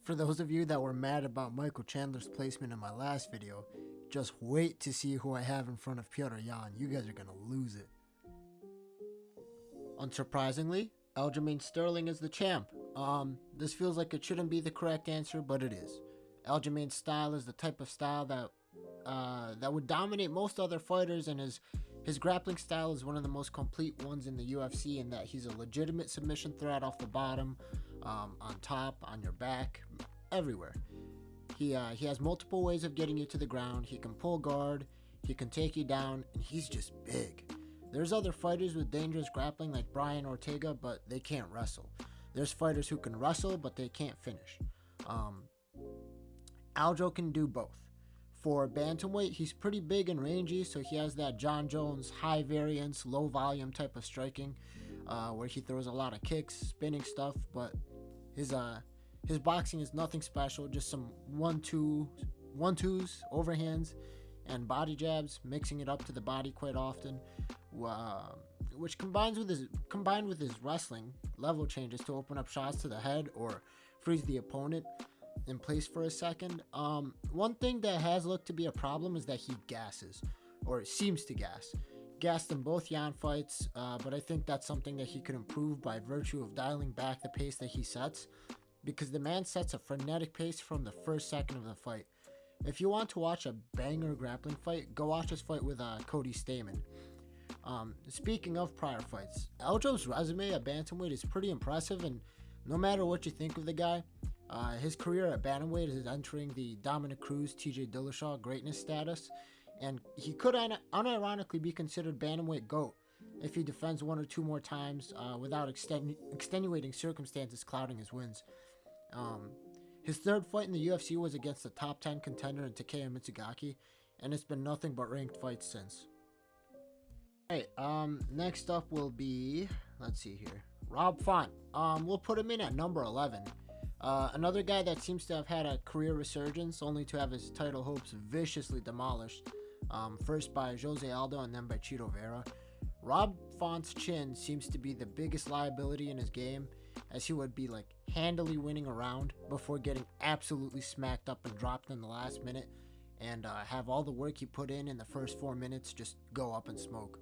For those of you that were mad about Michael Chandler's placement in my last video, just wait to see who I have in front of Petr Yan. You guys are going to lose it. Unsurprisingly, Aljamain Sterling is the champ. This feels like it shouldn't be the correct answer, but it is. Aljamain's style is the type of style that would dominate most other fighters, and his grappling style is one of the most complete ones in the UFC, in that he's a legitimate submission threat off the bottom, on top, on your back, everywhere. He has multiple ways of getting you to the ground. He can pull guard, he can take you down, and he's just big. There's other fighters with dangerous grappling like Brian Ortega, but they can't wrestle. There's fighters who can wrestle, but they can't finish. Aljo can do both. For bantamweight, he's pretty big and rangy, so he has that John Jones high variance, low volume type of striking, where he throws a lot of kicks, spinning stuff, but his boxing is nothing special, just some 1-2s, overhands, and body jabs, mixing it up to the body quite often, which combined with his wrestling level changes to open up shots to the head or freeze the opponent in place for a second. One thing that has looked to be a problem is that he gasses, or seems to gas. Gassed in both Yan fights, but I think that's something that he could improve by virtue of dialing back the pace that he sets, because the man sets a frenetic pace from the first second of the fight. If you want to watch a banger grappling fight, go watch his fight with Cody Stamann. Speaking of prior fights, Aljo's resume at bantamweight is pretty impressive, and no matter what you think of the guy, his career at bantamweight is entering the Dominick Cruz, TJ Dillashaw greatness status, and he could unironically be considered bantamweight GOAT if he defends one or two more times without extenuating circumstances clouding his wins. His third fight in the UFC was against the top 10 contender in Takeya Mitsugaki, and it's been nothing but ranked fights since. Alright, next up will be, let's see here, Rob Font. We'll put him in at number 11. Another guy that seems to have had a career resurgence, only to have his title hopes viciously demolished, first by Jose Aldo and then by Chito Vera. Rob Font's chin seems to be the biggest liability in his game, as he would be like handily winning a round before getting absolutely smacked up and dropped in the last minute, and have all the work he put in the first 4 minutes just go up in smoke.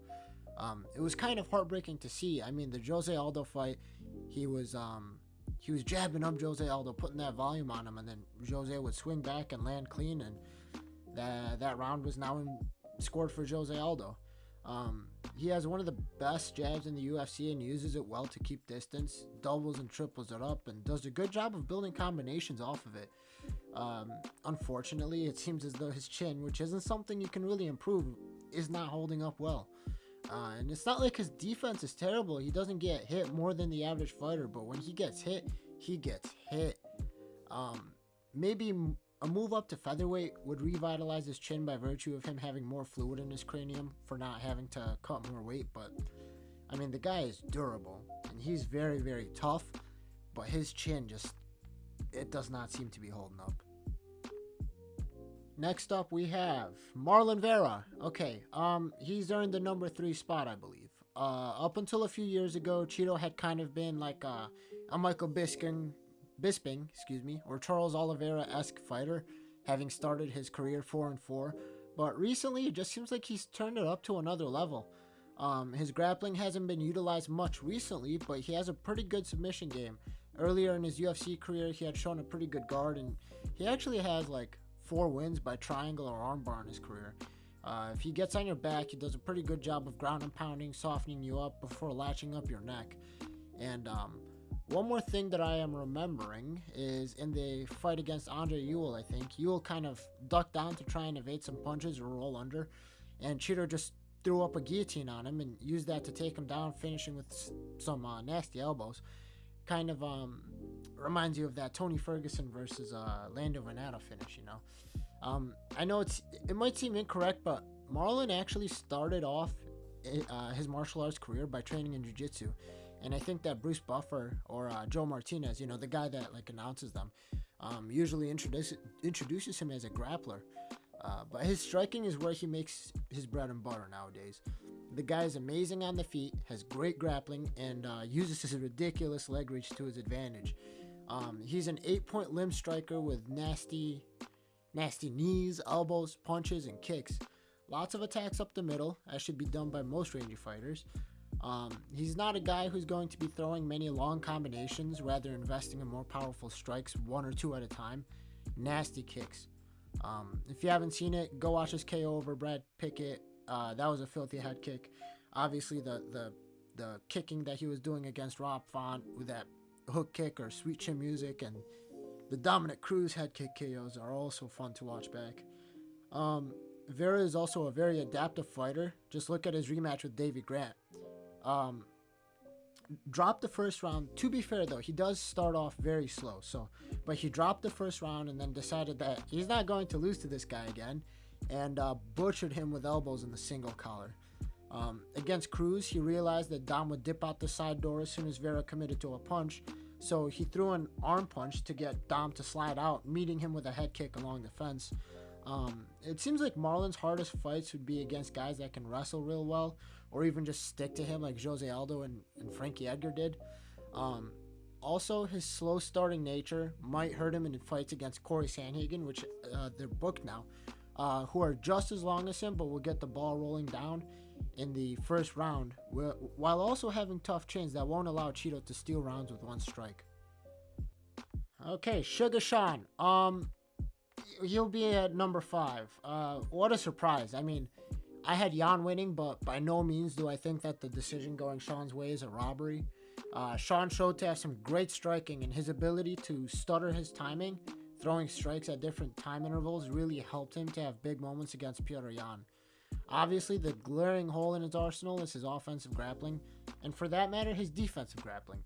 It was kind of heartbreaking to see. I mean, the Jose Aldo fight, he was jabbing up Jose Aldo, putting that volume on him, and then Jose would swing back and land clean, and that round was now scored for Jose Aldo. He has one of the best jabs in the UFC and uses it well to keep distance, doubles and triples it up, and does a good job of building combinations off of it. Unfortunately, it seems as though his chin, which isn't something you can really improve, is not holding up well. And it's not like his defense is terrible. He doesn't get hit more than the average fighter, but when he gets hit, he gets hit. Maybe a move up to featherweight would revitalize his chin by virtue of him having more fluid in his cranium for not having to cut more weight. But I mean, the guy is durable and he's very, very tough, but his chin it does not seem to be holding up. Next up, we have Marlon Vera. Okay, he's earned the number 3 spot, I believe. Up until a few years ago, Chito had kind of been like a Michael Bisping, or Charles Oliveira-esque fighter, having started his career 4-4. But recently, it just seems like he's turned it up to another level. His grappling hasn't been utilized much recently, but he has a pretty good submission game. Earlier in his UFC career, he had shown a pretty good guard, and he actually has like 4 wins by triangle or armbar in his career. If he gets on your back, he does a pretty good job of ground and pounding, softening you up before latching up your neck. And one more thing that I am remembering is in the fight against Andre Ewell, I think, Ewell kind of ducked down to try and evade some punches or roll under, and Chito just threw up a guillotine on him and used that to take him down, finishing with some nasty elbows. Kind of reminds you of that Tony Ferguson versus Lando Venata finish, you know. I know it might seem incorrect, but Marlon actually started off his martial arts career by training in jiu-jitsu, and I think that Bruce Buffer or Joe Martinez, you know, the guy that like announces them, usually introduces him as a grappler. But his striking is where he makes his bread and butter nowadays. The guy is amazing on the feet, has great grappling, and uses his ridiculous leg reach to his advantage. He's an 8-point limb striker with nasty knees, elbows, punches, and kicks. Lots of attacks up the middle, as should be done by most rangy fighters. He's not a guy who's going to be throwing many long combinations, rather investing in more powerful strikes, 1 or 2 at a time. Nasty kicks. If you haven't seen it, go watch his KO over Brad Pickett. That was a filthy head kick. Obviously, the kicking that he was doing against Rob Font with that hook kick or sweet chin music, and the Dominick Cruz head kick KOs are also fun to watch back. Vera is also a very adaptive fighter. Just look at his rematch with Davey Grant. Dropped the first round. To be fair though, he does start off very slow. But he dropped the first round and then decided that he's not going to lose to this guy again, and butchered him with elbows in the single collar. Against Cruz, he realized that Dom would dip out the side door as soon as Vera committed to a punch, so he threw an arm punch to get Dom to slide out, meeting him with a head kick along the fence. It seems like Marlon's hardest fights would be against guys that can wrestle real well, or even just stick to him like Jose Aldo and Frankie Edgar did. Also, his slow starting nature might hurt him in fights against Cory Sandhagen, which they're booked now, who are just as long as him but will get the ball rolling down in the first round, while also having tough chins that won't allow Cheeto to steal rounds with one strike. Okay, Sugar Sean. He'll be at number 5. What a surprise. I mean, I had Yan winning, but by no means do I think that the decision going Sean's way is a robbery. Sean showed to have some great striking, and his ability to stutter his timing, throwing strikes at different time intervals, really helped him to have big moments against Petr Yan. Obviously, the glaring hole in his arsenal is his offensive grappling, and for that matter, his defensive grappling.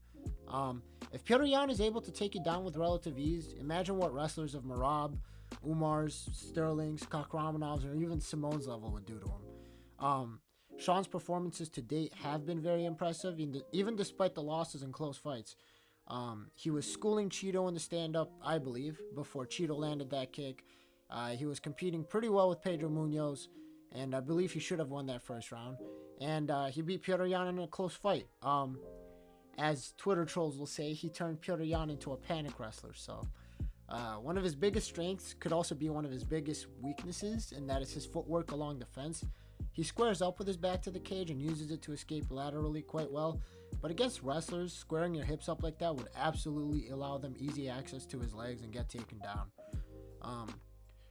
If Petr Yan is able to take you down with relative ease, imagine what wrestlers of Merab, Umar's, Sterling's, Kakhramonov's, or even Simone's level would do to him. Sean's performances to date have been very impressive, even despite the losses in close fights. He was schooling Cheeto in the stand-up, I believe, before Cheeto landed that kick. He was competing pretty well with Pedro Munhoz, and I believe he should have won that first round. And he beat Petr Yan in a close fight. As Twitter trolls will say, he turned Petr Yan into a panic wrestler. So one of his biggest strengths could also be one of his biggest weaknesses, and that is his footwork along the fence. He squares up with his back to the cage and uses it to escape laterally quite well. But against wrestlers, squaring your hips up like that would absolutely allow them easy access to his legs and get taken down.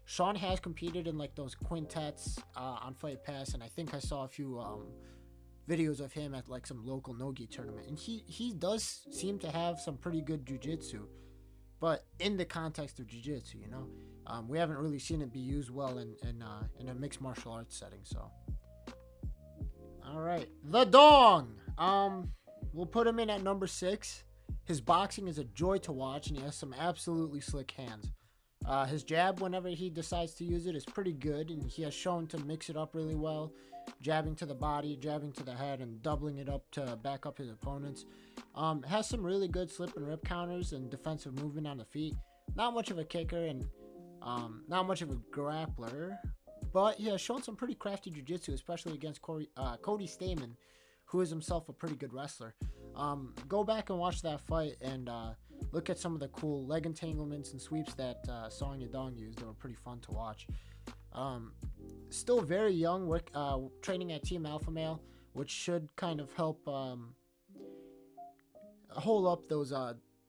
Sean has competed in like those quintets on Fight Pass, and I think I saw a few videos of him at like some local no-gi tournament, and he does seem to have some pretty good jiu-jitsu, but in the context of jiu-jitsu, you know, we haven't really seen it be used well in a mixed martial arts setting. So all right, the Dong, we'll put him in at number 6. His boxing is a joy to watch, and he has some absolutely slick hands. His jab, whenever he decides to use it, is pretty good, and he has shown to mix it up really well, jabbing to the body, jabbing to the head, and doubling it up to back up his opponents. Has some really good slip and rip counters and defensive movement on the feet. Not much of a kicker and not much of a grappler, but he has shown some pretty crafty jiu-jitsu, especially against Cody Stamann, who is himself a pretty good wrestler. Go back and watch that fight and look at some of the cool leg entanglements and sweeps that Song Yadong used. They were pretty fun to watch. Still very young, training at Team Alpha Male, which should kind of help hold up those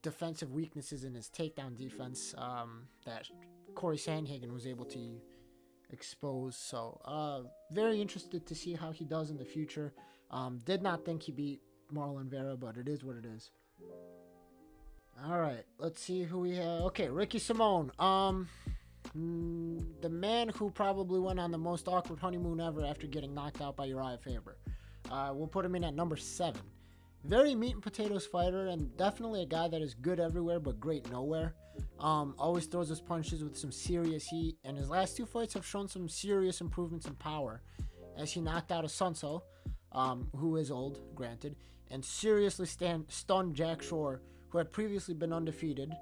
defensive weaknesses in his takedown defense that Cory Sandhagen was able to expose. So very interested to see how he does in the future. Did not think he beat Marlon Vera, but it is what it is. All right, let's see who we have. Okay, Ricky Simone. The man who probably went on the most awkward honeymoon ever after getting knocked out by Uriah Faber. We'll put him in at number 7. Very meat and potatoes fighter, and definitely a guy that is good everywhere but great nowhere. Always throws his punches with some serious heat, and his last 2 fights have shown some serious improvements in power, as he knocked out Assuncao, who is old, granted, and seriously stunned Jack Shore, who had previously been undefeated,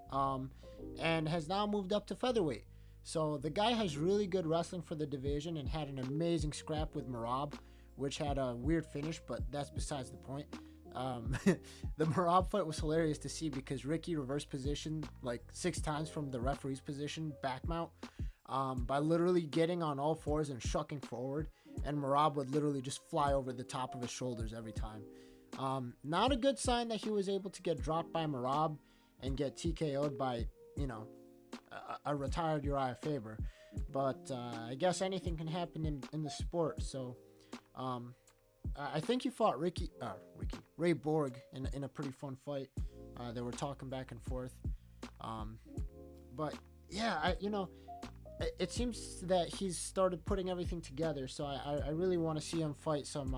and has now moved up to featherweight. So the guy has really good wrestling for the division and had an amazing scrap with Merab, which had a weird finish, but that's besides the point. The Merab fight was hilarious to see because Ricky reverse positioned like 6 times from the referee's position back mount, by literally getting on all fours and shucking forward, and Merab would literally just fly over the top of his shoulders every time. Not a good sign that he was able to get dropped by Merab and get TKO'd by, a retired Uriah Faber. But I guess anything can happen in the sport. So I think he fought Ray Borg in a pretty fun fight. They were talking back and forth. But yeah, it seems that he's started putting everything together. So I really want to see him fight some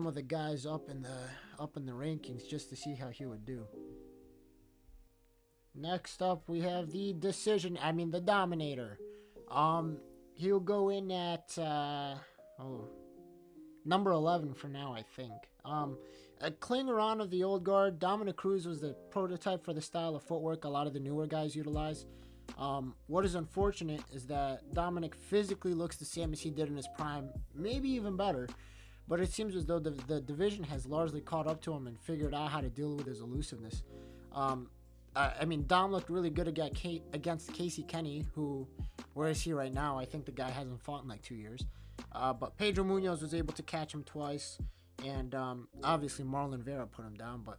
of the guys up in the rankings just to see how he would do. Next up, we have the the Dominator. He'll go in at number 11 for now, I think. A clinger on of the old guard, Dominick Cruz was the prototype for the style of footwork a lot of the newer guys utilize. What is unfortunate is that Dominick physically looks the same as he did in his prime, maybe even better. But it seems as though the division has largely caught up to him and figured out how to deal with his elusiveness. Dom looked really good against Casey Kenny, who, where is he right now? I think the guy hasn't fought in like 2 years. But Pedro Munhoz was able to catch him twice, and obviously Marlon Vera put him down. But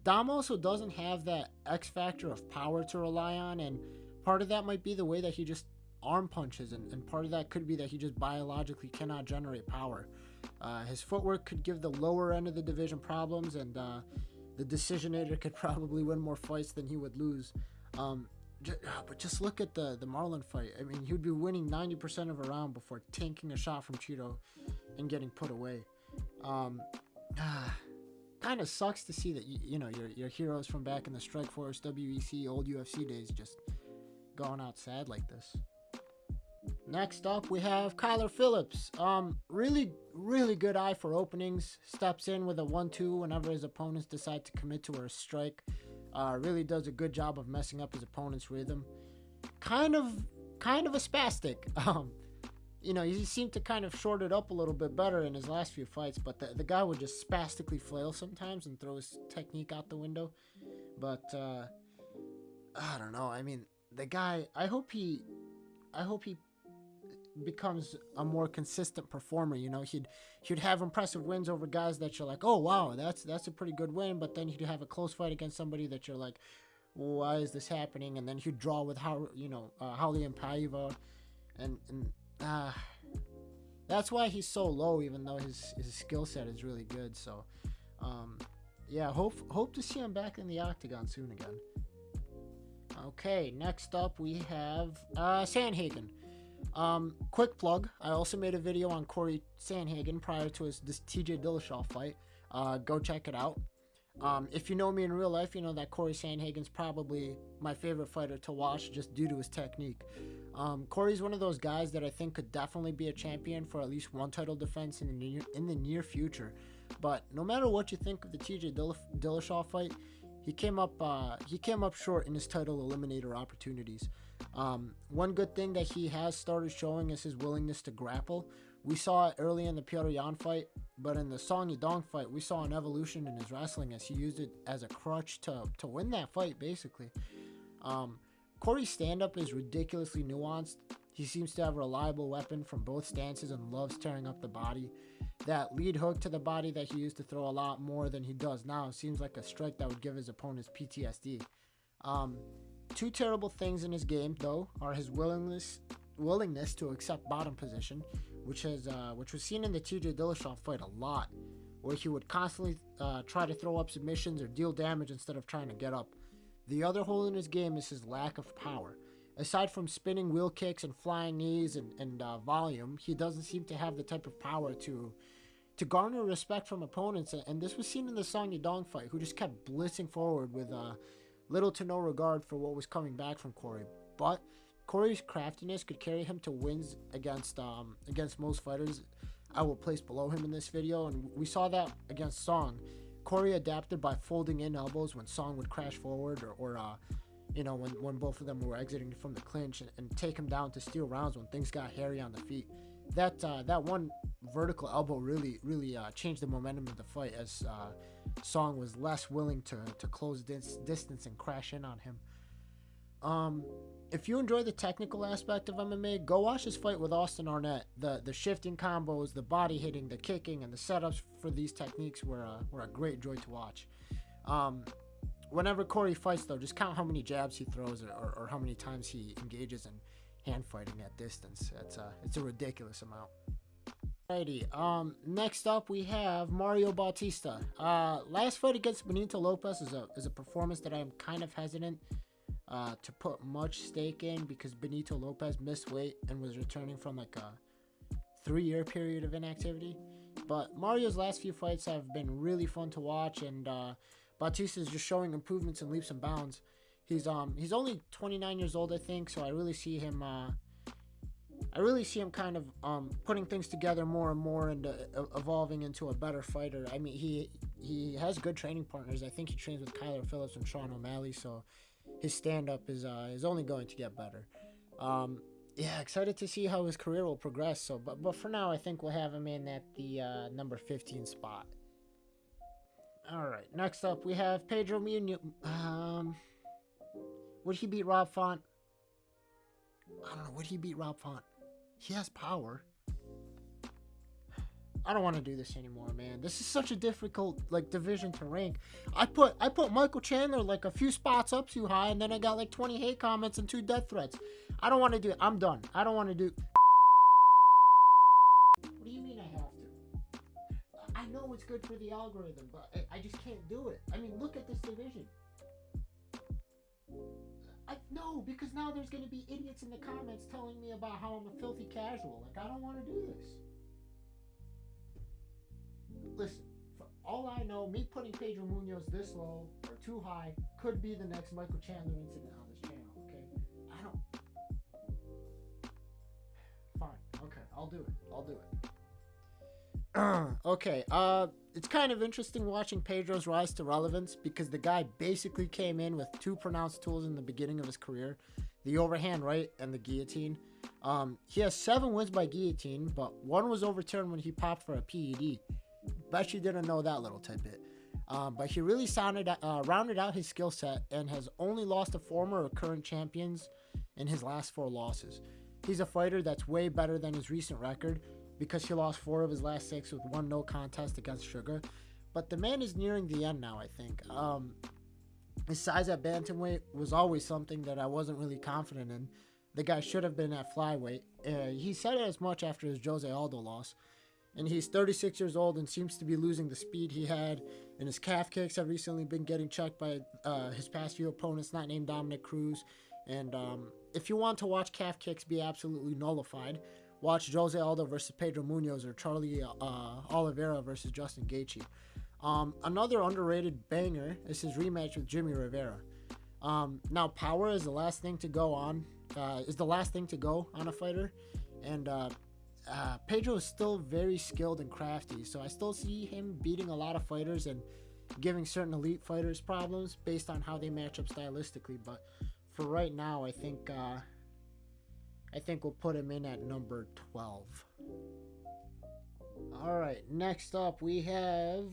Dom also doesn't have that X factor of power to rely on, and part of that might be the way that he just arm punches, and part of that could be that he just biologically cannot generate power. His footwork could give the lower end of the division problems, and the Decisionator could probably win more fights than he would lose. But just look at the Marlon fight. I mean, he would be winning 90% of a round before tanking a shot from Cheeto and getting put away. Kind of sucks to see that your heroes from back in the Strikeforce, WEC, old UFC days just going out sad like this. Next up, we have Kyler Phillips. Really, really good eye for openings. Steps in with a 1-2 whenever his opponents decide to commit to a strike. Really does a good job of messing up his opponent's rhythm. Kind of a spastic. He seemed to kind of short it up a little bit better in his last few fights, but the guy would just spastically flail sometimes and throw his technique out the window. But I don't know. I mean, the guy, I hope he becomes a more consistent performer. He'd have impressive wins over guys that you're like, oh wow, that's a pretty good win, but then he'd have a close fight against somebody that you're like, why is this happening? And then he'd draw with Hali and Paiva, and that's why he's so low, even though his skill set is really good. So hope to see him back in the octagon soon again. Okay, next up we have Sandhagen. Quick plug, I also made a video on Cory Sandhagen prior to this TJ Dillashaw fight. Go check it out. If you know me in real life, you know that Cory Sandhagen's probably my favorite fighter to watch just due to his technique. Cory's one of those guys that I think could definitely be a champion for at least one title defense in the near future. But no matter what you think of the TJ Dillashaw fight, he came up short in his title eliminator opportunities. One good thing that he has started showing is his willingness to grapple. We saw it early in the Petr Yan fight, but in the Yadong fight, we saw an evolution in his wrestling as he used it as a crutch to win that fight, basically. Cory's stand-up is ridiculously nuanced. He seems to have a reliable weapon from both stances and loves tearing up the body. That lead hook to the body that he used to throw a lot more than he does now seems like a strike that would give his opponents PTSD. Two terrible things in his game, though, are his willingness to accept bottom position, which was seen in the TJ Dillashaw fight a lot, where he would constantly try to throw up submissions or deal damage instead of trying to get up. The other hole in his game is his lack of power. Aside from spinning wheel kicks and flying knees and volume, he doesn't seem to have the type of power to garner respect from opponents, and this was seen in the Yadong fight, who just kept blitzing forward with little to no regard for what was coming back from Cory. But Cory's craftiness could carry him to wins against most fighters I will place below him in this video, and we saw that against Song. Cory adapted by folding in elbows when Song would crash forward, or when both of them were exiting from the clinch, and take him down to steal rounds when things got hairy on the feet. that one vertical elbow really changed the momentum of the fight, as Song was less willing to close distance and crash in on him. If you enjoy the technical aspect of MMA, go watch this fight with Austin Arnett. The shifting combos, the body hitting, the kicking, and the setups for these techniques were a great joy to watch. Whenever Cory fights, though, just count how many jabs he throws or how many times he engages in hand fighting at distance. It's a ridiculous amount. Alrighty, next up we have Mario Bautista. Last fight against Benito Lopez is a performance that I'm kind of hesitant to put much stake in, because Benito Lopez missed weight and was returning from like a 3-year period of inactivity. But Mario's last few fights have been really fun to watch, and Bautista is just showing improvements in leaps and bounds. He's only 29 years old, I think, so I really see him kind of putting things together more and more and evolving into a better fighter. I mean, he has good training partners. I think he trains with Kyler Phillips and Sean O'Malley, so his stand-up is only going to get better. Yeah, excited to see how his career will progress. So, but for now, I think we'll have him in at the number 15 spot. All right, next up we have Pedro Munhoz. Would he beat Rob Font? I don't know. Would he beat Rob Font? He has power. I don't want to do this anymore, man. This is such a difficult division to rank. I put Michael Chandler like a few spots up too high, and then I got like 20 hate comments and 2 death threats. I don't want to do it. I'm done. I don't want to do. What do you mean I have to? I know it's good for the algorithm, but I just can't do it. I mean, look at this division. No, because now there's going to be idiots in the comments telling me about how I'm a filthy casual. Like, I don't want to do this. Listen, for all I know, me putting Pedro Munhoz this low or too high could be the next Michael Chandler incident on this channel, okay? I don't... Fine, okay, I'll do it. Okay, it's kind of interesting watching Pedro's rise to relevance, because the guy basically came in with 2 pronounced tools in the beginning of his career, the overhand right and the guillotine. He has 7 wins by guillotine, but 1 was overturned when he popped for a PED. Bet you didn't know that little tidbit. But he really rounded out his skill set and has only lost to former or current champions in his last 4 losses. He's a fighter that's way better than his recent record, because he lost 4 of his last 6 with 1 no contest against Sugar. But the man is nearing the end now, I think. His size at bantamweight was always something that I wasn't really confident in. The guy should have been at flyweight. He said it as much after his Jose Aldo loss. And he's 36 years old and seems to be losing the speed he had. And his calf kicks have recently been getting checked by his past few opponents, not named Dominick Cruz. And if you want to watch calf kicks be absolutely nullified, watch Jose Aldo versus Pedro Munhoz or Charlie Oliveira versus Justin Gaethje. Another underrated banger is his rematch with Jimmy Rivera. Now, power is the last thing to go on. Is the last thing to go on a fighter, and Pedro is still very skilled and crafty. So I still see him beating a lot of fighters and giving certain elite fighters problems based on how they match up stylistically. But for right now, I think we'll put him in at number 12. Alright, next up we have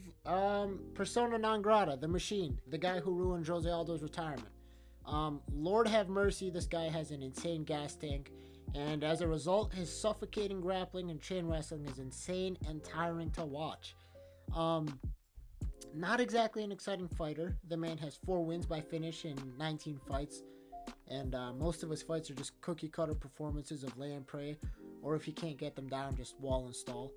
Persona non grata, the Machine, the guy who ruined Jose Aldo's retirement. Lord have mercy, this guy has an insane gas tank, and as a result, his suffocating grappling and chain wrestling is insane and tiring to watch. Not exactly an exciting fighter. The man has 4 wins by finish in 19 fights. And most of his fights are just cookie-cutter performances of lay and pray, or if he can't get them down, just wall and stall.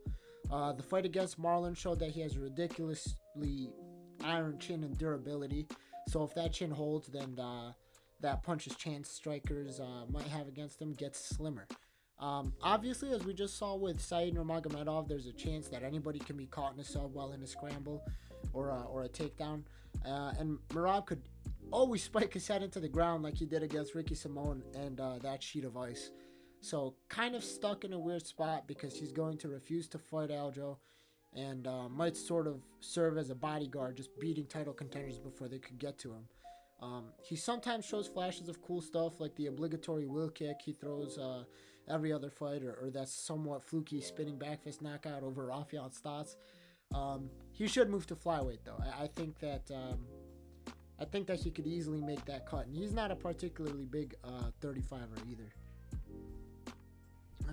The fight against Marlon showed that he has a ridiculously iron chin and durability. So if that chin holds, then that punch his chance strikers might have against him gets slimmer. Obviously, as we just saw with Said Nurmagomedov, there's a chance that anybody can be caught in a sub while in a scramble or a takedown. And Merab could always spike his head into the ground like he did against Ricky Simon and that sheet of ice. So kind of stuck in a weird spot because he's going to refuse to fight Aljo and might sort of serve as a bodyguard, just beating title contenders before they could get to him. He sometimes shows flashes of cool stuff like the obligatory wheel kick he throws every other fight, or that somewhat fluky spinning back fist knockout over Raphael Assuncao. He should move to flyweight though. I think that he could easily make that cut, and he's not a particularly big 35er either.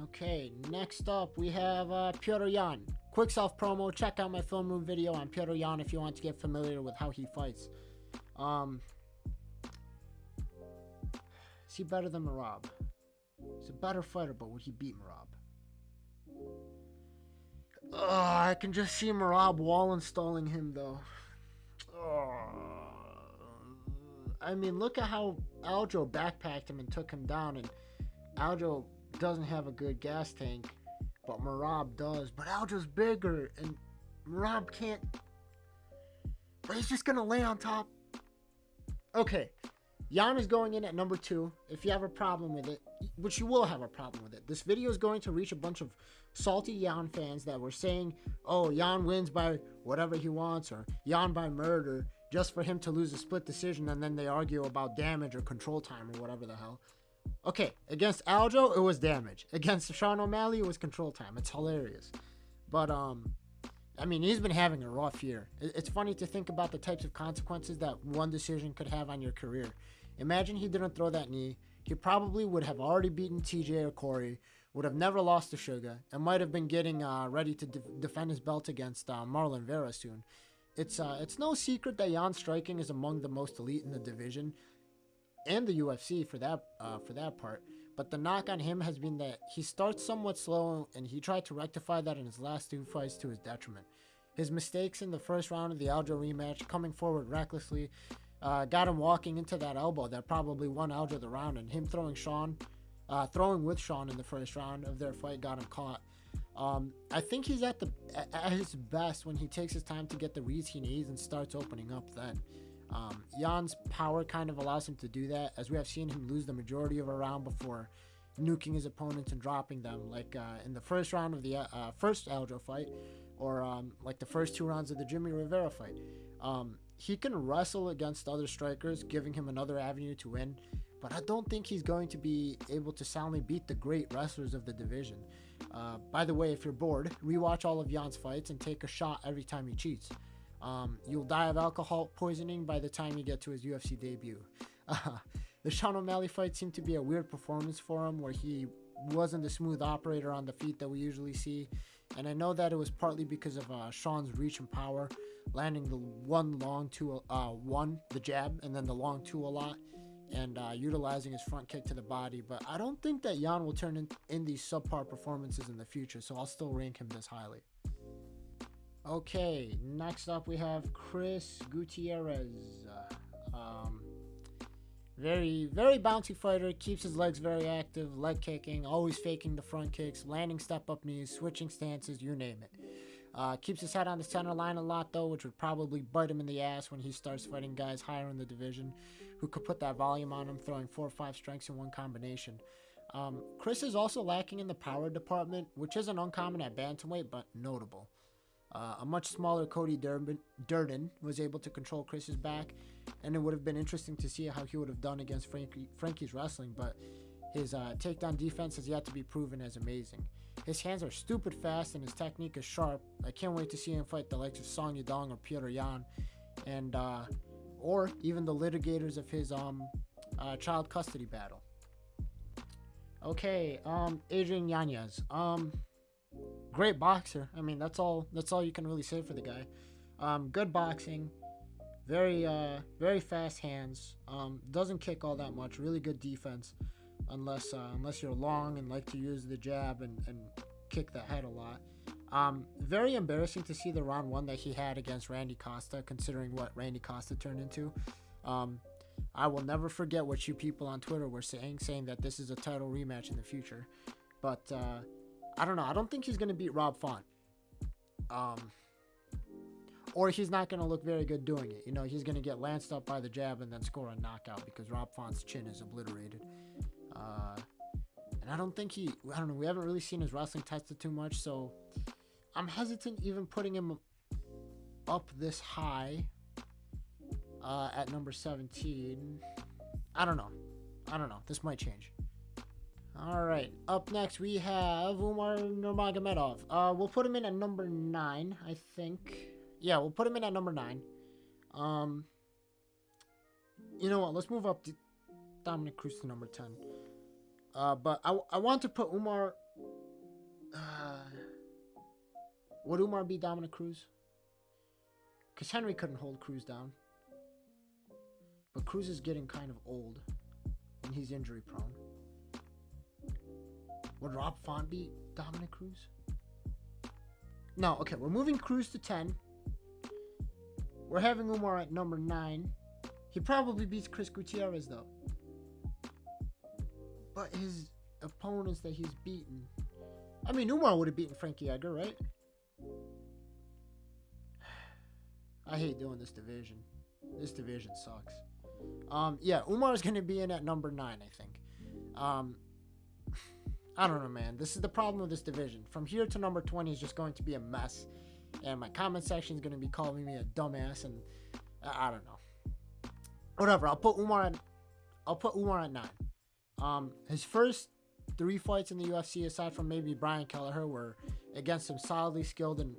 Okay, next up we have Petr Yan. Quick self promo. Check out my film room video on Petr Yan if you want to get familiar with how he fights. Is he better than Merab? He's a better fighter, but would he beat Merab? I can just see Merab wall-installing him though. I mean, look at how Aljo backpacked him and took him down, and Aljo doesn't have a good gas tank, but Merab does. But Aljo's bigger, and Merab can't. But he's just gonna lay on top. Okay, Yan is going in at number 2. If you have a problem with it, which you will have a problem with it, this video is going to reach a bunch of salty Yan fans that were saying, oh, Yan wins by whatever he wants, or Yan by murder, just for him to lose a split decision, and then they argue about damage or control time or whatever the hell. Okay, against Aljo, it was damage. Against Sean O'Malley, it was control time. It's hilarious. But, I mean, he's been having a rough year. It's funny to think about the types of consequences that one decision could have on your career. Imagine he didn't throw that knee. He probably would have already beaten TJ or Cory, would have never lost to Sugar, and might have been getting ready to defend his belt against Marlon Vera soon. It's no secret that Yan's striking is among the most elite in the division, and the UFC for that part. But the knock on him has been that he starts somewhat slow, and he tried to rectify that in his last 2 fights to his detriment. His mistakes in the first round of the Aljo rematch, coming forward recklessly, got him walking into that elbow that probably won Aljo the round, and him throwing with Sean in the first round of their fight got him caught. I think he's at his best when he takes his time to get the reads he needs and starts opening up then. Yan's power kind of allows him to do that, as we have seen him lose the majority of a round before nuking his opponents and dropping them, like in the first round of the first Aljo fight, or like the first 2 rounds of the Jimmy Rivera fight. He can wrestle against other strikers, giving him another avenue to win, but I don't think he's going to be able to soundly beat the great wrestlers of the division. By the way, if you're bored, rewatch all of Yan's fights and take a shot every time he cheats. You'll die of alcohol poisoning by the time you get to his UFC debut. The Sean O'Malley fight seemed to be a weird performance for him, where he wasn't the smooth operator on the feet that we usually see, and I know that it was partly because of Sean's reach and power, landing the the jab, and then the long 2 a lot, and utilizing his front kick to the body. But I don't think that Yan will turn in these subpar performances in the future, so I'll still rank him this highly. Okay, next up we have Chris Gutierrez. Very, very bouncy fighter, keeps his legs very active, leg kicking, always faking the front kicks, landing step-up knees, switching stances, you name it. Keeps his head on the center line a lot though, which would probably bite him in the ass when he starts fighting guys higher in the division who could put that volume on him, throwing 4 or 5 strikes in one combination. Chris is also lacking in the power department, which isn't uncommon at bantamweight, but notable. A much smaller Cody Durden was able to control Chris's back, and it would have been interesting to see how he would have done against Frankie's wrestling, but his takedown defense has yet to be proven as amazing. His hands are stupid fast, and his technique is sharp. I can't wait to see him fight the likes of Yadong or Petr Yan, and or even the litigators of his child custody battle. Okay, Adrian Yanez. Great boxer. I mean, that's all you can really say for the guy. Good boxing, very fast hands. Doesn't kick all that much. Really good defense, unless you're long and like to use the jab and kick the head a lot. Very embarrassing to see the round 1 that he had against Randy Costa, considering what Randy Costa turned into. I will never forget what you people on Twitter were saying that this is a title rematch in the future. But I don't know. I don't think he's going to beat Rob Font. Or he's not going to look very good doing it. You know, he's going to get lanced up by the jab and then score a knockout because Rob Font's chin is obliterated. And I don't know, we haven't really seen his wrestling tested too much, so I'm hesitant even putting him up this high at number 17. I don't know. This might change. All right. Up next, we have Umar Nurmagomedov. We'll put him in at number 9, I think. Yeah, we'll put him in at number 9. You know what? Let's move up to Dominick Cruz to number 10. But I want to put Umar. Would Umar be Dominick Cruz? Because Henry couldn't hold Cruz down. But Cruz is getting kind of old. And he's injury prone. Would Rob Font be Dominick Cruz? No, okay, we're moving Cruz to 10. We're having Umar at number 9. He probably beats Chris Gutierrez, though. But his opponents that he's beaten... I mean, Umar would have beaten Frankie Edgar, right? I hate doing this division. This division sucks. Yeah, Umar's going to be in at number 9, I think. I don't know, man. This is the problem with this division. From here to number 20 is just going to be a mess. And my comment section is going to be calling me a dumbass. And I don't know. Whatever. I'll put Umar at 9. His first 3 fights in the UFC, aside from maybe Brian Kelleher, were against some solidly skilled and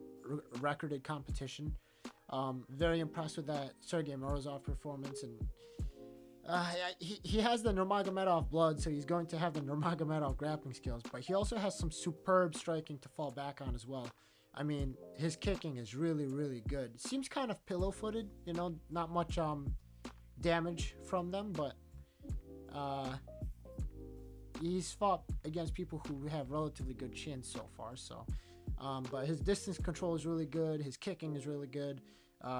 recorded competition. Very impressed with that Sergei Morozov performance, and he has the Nurmagomedov blood, so he's going to have the Nurmagomedov grappling skills, but he also has some superb striking to fall back on as well. I mean, his kicking is really, really good. Seems kind of pillow-footed, you know, not much damage from them, but he's fought against people who have relatively good chins so far, so but his distance control is really good, his kicking is really good,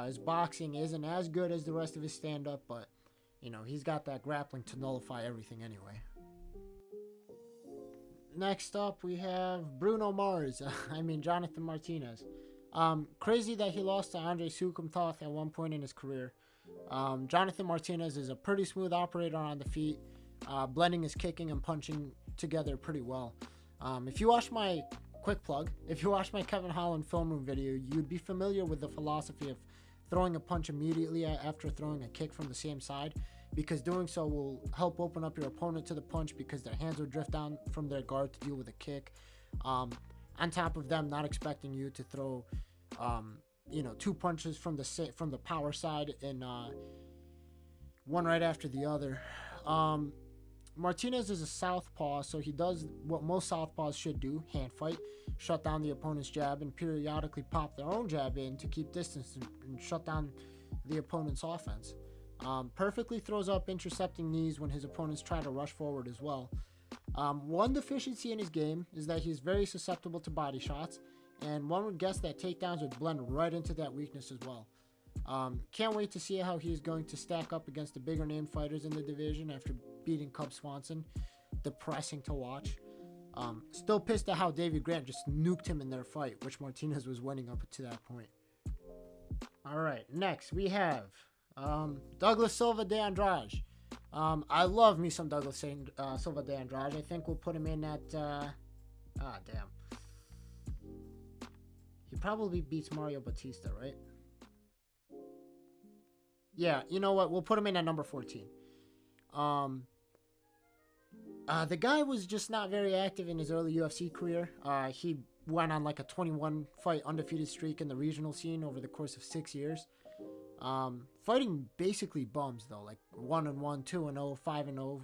his boxing isn't as good as the rest of his stand-up, but you know, he's got that grappling to nullify everything anyway. Next up, we have Bruno Mars. Jonathan Martinez. Crazy that he lost to Andre Sukumtoth at one point in his career. Jonathan Martinez is a pretty smooth operator on the feet, blending his kicking and punching together pretty well. If you watch my Kevin Holland film room video, you'd be familiar with the philosophy of throwing a punch immediately after throwing a kick from the same side, because doing so will help open up your opponent to the punch because their hands will drift down from their guard to deal with a kick. On top of them not expecting you to throw 2 punches from the power side and one right after the other. Martinez is a southpaw, so he does what most southpaws should do: hand fight, shut down the opponent's jab, and periodically pop their own jab in to keep distance and shut down the opponent's offense. Perfectly throws up intercepting knees when his opponents try to rush forward as well. One deficiency in his game is that he's very susceptible to body shots, and one would guess that takedowns would blend right into that weakness as well. Can't wait to see how he's going to stack up against the bigger name fighters in the division after beating Cub Swanson. Depressing to watch. Still pissed at how David Grant just nuked him in their fight, which Martinez was winning up to that point. Alright, next we have Douglas Silva de Andrade. I love me some Douglas Silva de Andrade. I think we'll put him in at damn. He probably beats Mario Bautista, right? Yeah, you know what? We'll put him in at number 14. The guy was just not very active in his early UFC career. He went on like a 21 fight undefeated streak in the regional scene over the course of 6 years. Fighting basically bums though, like 1-1, 2-0, 5-0,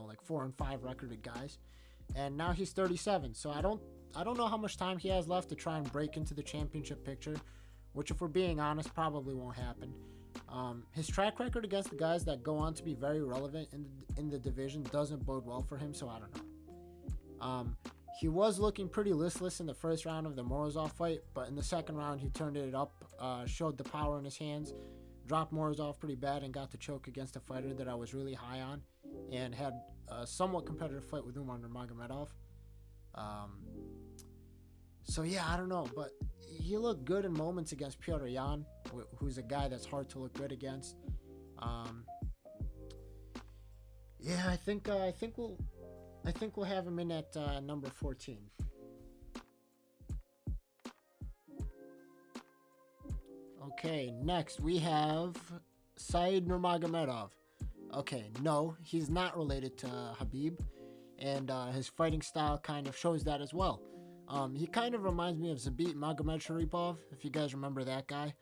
like 4-5 recorded guys. And now he's 37, so I don't know how much time he has left to try and break into the championship picture, which, if we're being honest, probably won't happen. His track record against the guys that go on to be very relevant in the division doesn't bode well for him, so I don't know. He was looking pretty listless in the first round of the Morozov fight, but in the second round he turned it up, showed the power in his hands, dropped Morozov pretty bad, and got the choke against a fighter that I was really high on, and had a somewhat competitive fight with Umar Nurmagomedov. So yeah, I don't know, but he looked good in moments against Petr Yan, who's a guy that's hard to look good against. Yeah, I think we'll have him in at number 14. Okay, next we have Said Nurmagomedov. Okay, no, he's not related to Habib, and his fighting style kind of shows that as well. He kind of reminds me of Zabit Magomedsharipov, if you guys remember that guy,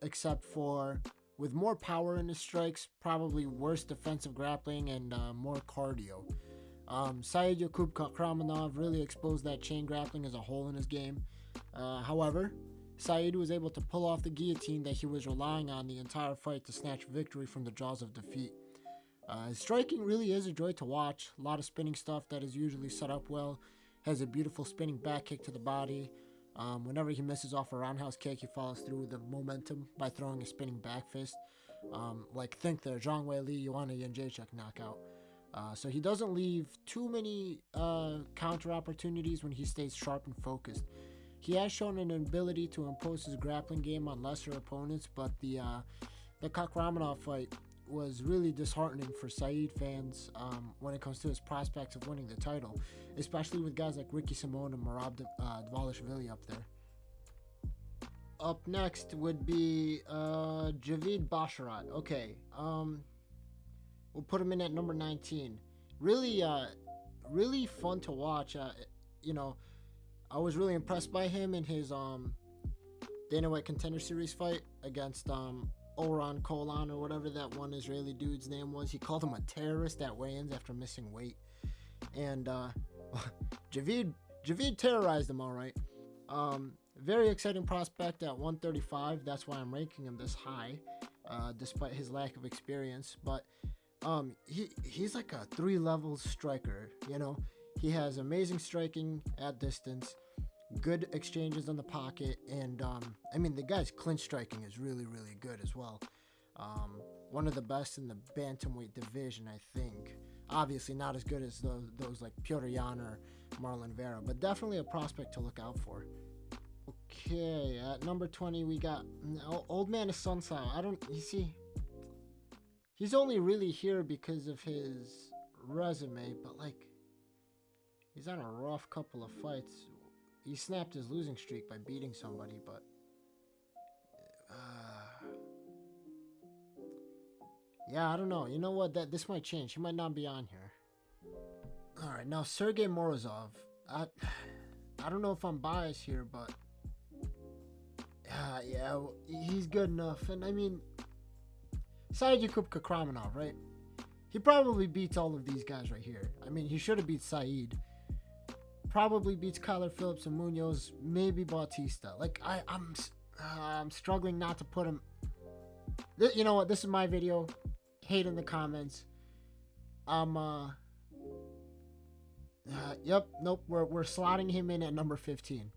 except for with more power in his strikes, probably worse defensive grappling, and more cardio. Saidyokub Kakhramonov really exposed that chain grappling as a whole in his game. However, Said was able to pull off the guillotine that he was relying on the entire fight to snatch victory from the jaws of defeat. His striking really is a joy to watch. A lot of spinning stuff that is usually set up well. Has a beautiful spinning back kick to the body. Whenever he misses off a roundhouse kick, he follows through with the momentum by throwing a spinning back fist. Think the Zhang Weili, Joanna Jędrzejczyk knockout. So he doesn't leave too many counter opportunities when he stays sharp and focused. He has shown an ability to impose his grappling game on lesser opponents, but the Kakhramonov fight was really disheartening for Said fans when it comes to his prospects of winning the title, especially with guys like Ricky Simon and Merab Dvalishvili up there. Up next would be Javid Basharat. Okay, we'll put him in at number 19. Really fun to watch. I was really impressed by him in his Dana White Contender Series fight against Oran Kolan or whatever that one Israeli dude's name was. He called him a terrorist at weigh-ins after missing weight, and Javid terrorized him all right. Very exciting prospect at 135. That's why I'm ranking him this high, despite his lack of experience. But he's like a 3-level striker. He has amazing striking at distance, good exchanges in the pocket, and the guy's clinch striking is really, really good as well. One of the best in the bantamweight division, I think. Obviously not as good as those like Petr Yan or Marlon Vera, but definitely a prospect to look out for. Okay, at number 20 we got Old Man Assuncao. He's only really here because of his resume, but he's on a rough couple of fights. He snapped his losing streak by beating somebody, but I don't know. You know what? This might change. He might not be on here. All right, now Sergei Morozov. I don't know if I'm biased here, but he's good enough. And Saidyokub Kakhramonov, right? He probably beats all of these guys right here. He should have beat Said. Probably beats Kyler, Phillips, and Munhoz. Maybe Bautista. I'm struggling not to put him. You know what? This is my video. Hate in the comments. Nope. We're slotting him in at number 15.